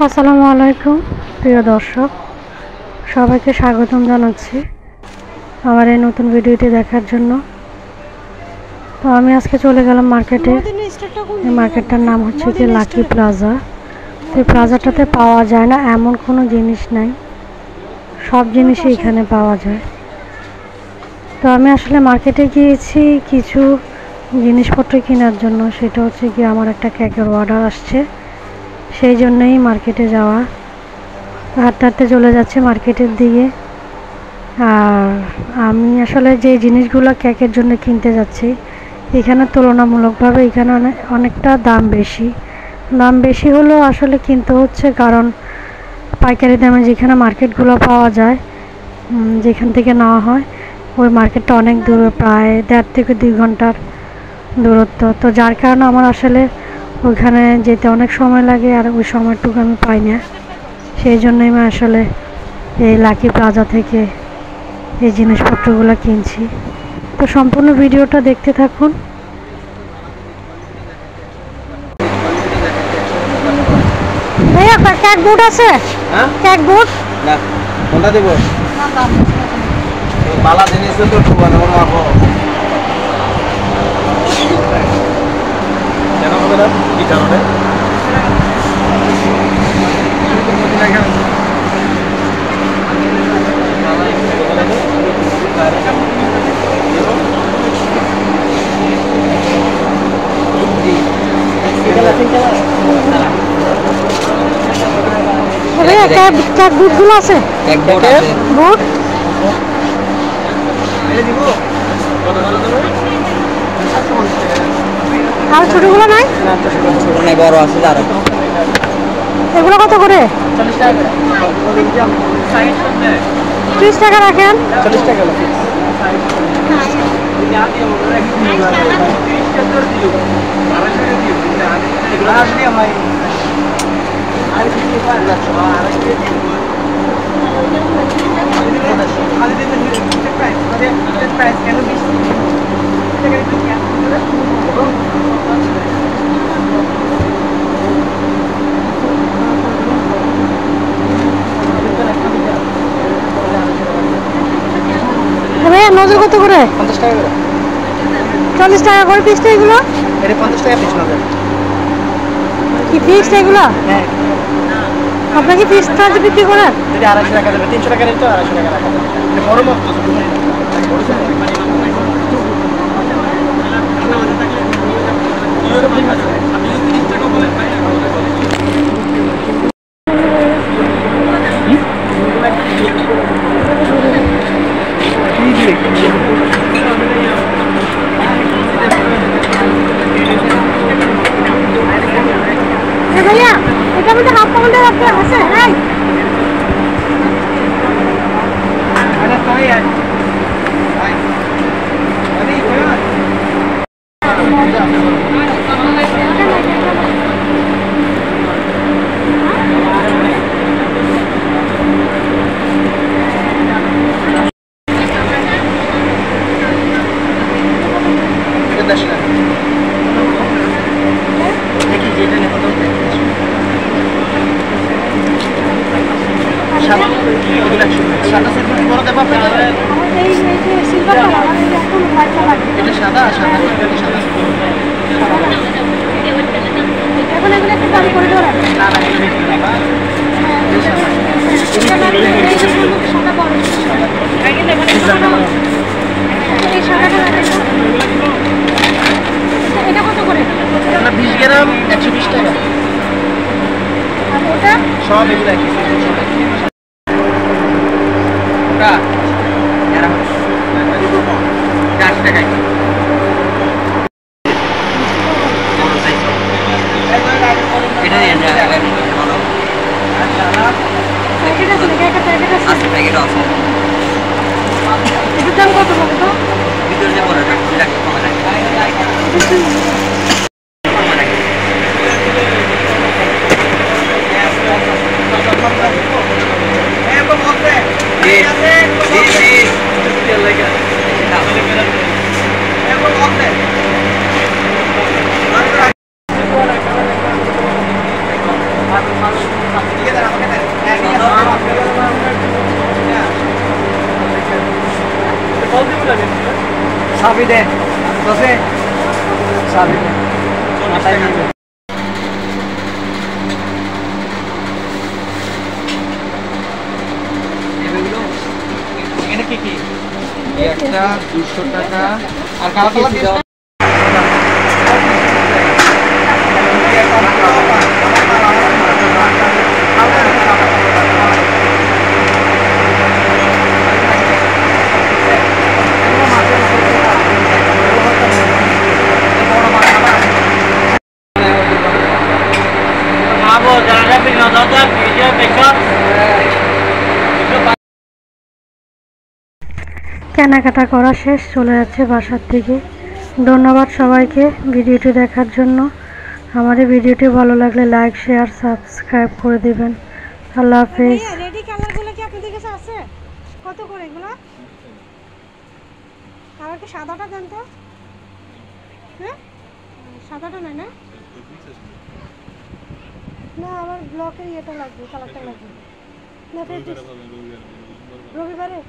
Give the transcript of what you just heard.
আসসালামু আলাইকুম প্রিয় দর্শক, সবাইকে স্বাগতম জানাচ্ছি আমার এই নতুন ভিডিওটি দেখার জন্য। তো আমি আজকে চলে গেলাম মার্কেটে। এই মার্কেটটার নাম হচ্ছে কি লাকি প্লাজা। তো এই প্লাজাটাতে পাওয়া যায় না এমন কোনো জিনিস নাই, সব জিনিসই এখানে পাওয়া যায়। তো আমি আসলে মার্কেটে গিয়েছি কিছু জিনিসপত্র কেনার জন্য। সেটা হচ্ছে কি আমার একটা কেকের অর্ডার আসছে, সেই জন্যই মার্কেটে যাওয়া। হাঁটতে হাঁটতে চলে যাচ্ছে মার্কেটের দিকে। আর আমি আসলে যে জিনিসগুলো কেকের জন্য কিনতে যাচ্ছি, এখানে তুলনামূলকভাবে এখানে অনেকটা দাম বেশি হলেও আসলে কিনতে হচ্ছে, কারণ পাইকারি দামে যেখানে মার্কেটগুলো পাওয়া যায়, যেখান থেকে নেওয়া হয়, ওই মার্কেটটা অনেক দূরে, প্রায় 1.5 থেকে 2 ঘন্টার দূরত্ব। তো যার কারণে আমার আসলে ওইখানে যেতে অনেক সময় লাগে, আর ওই সময়টুকু আমি পাই না। সেই জন্যই আমি আসলে এই লাকি প্লাজা থেকে এই জিনিসপত্রগুলো কিনছি। তো সম্পূর্ণ ভিডিওটা দেখতে থাকুন। ভাইয়া কেক বুট আছে? হ্যাঁ, কেক বুট না, কোনটা দেব? বালা জিনিস তো একটু বানাবো আপো। কেন হবে না? কি কারণে? কেক বুটগুলো আছে? কেক বুট আছে, বুট আর ছোটগুলো নাই? না, ছোট নাই, বড় আছে। আর এগুলো কত করে? 40 টাকা। 30 টাকা রাখেন। 40 টাকা নজর কত করে? 50 টাকা করে। 40 টাকা করে পিসটা এগুলো? এটা 50 টাকা পিস নজর। কি ফিক্সড এগুলো? হ্যাঁ। আপনারা কি ফিক্সড প্রাইসে বিক্রি করেন? এটা 250 টাকা দেবে, 300 টাকা রেট, তো 250 টাকা রাখা যাবে। এটা বড় মাপ তো, বড় সাইজ। আপনি 30 টাকা বলেন ভাই। भैया এটা মধ্যে হাফ পাউন্ডের আছে নাই? আরে সরি यार ভাই আরে কোয়া এটা 10 টাকা দেখি যেটা নেব তো সাদা সাদা সেট বড় দেব আপনারা। এই যে সিলভার কালার আর এখন হোয়াইট কালার, এটা সাদা সাদা সাদা এখন এগুলো একটু দাম করে দেওয়া না না এই সাদা সাদা বড় আগে মানে এই সাদাটা এটা কত করে? এটা 20 গ্রাম 120 টাকা। আর ওটা সব এগুলো একই ওটা এরা 40 টাকা। এটা নিয়ে যা ভালো প্যাকেট আছে নাকি? একটা প্যাকেট আছে, প্যাকেট আছে। এটার দাম কত বলো তো? ভিতরে যে বড়টা এটা কত টাকা? চাবি দে দোষে চাবি দে মাথায় নিবে এখানে কি কি একটা 200 টাকা আর কালা কালা দিয়ে দাও কেনাকাটা করা শেষ, চলে যাচ্ছে বাসার দিকে। ধন্যবাদ সবাইকে ভিডিওটি দেখার জন্য। আমার এই ভিডিওটি ভালো লাগলে লাইক, শেয়ার, সাবস্ক্রাইব করে দিবেন। আল্লাহ হাফেজ। রেডি কালারগুলো কি আপনাদের কাছে আছে? কত করে এগুলো? আর কি সাদাটা দেন তো? হ্যাঁ, সাদাটা নাই না? না, আমার ব্লকের ইয়েটা লাগবে, কালারটা লাগবে। না, রবিবারে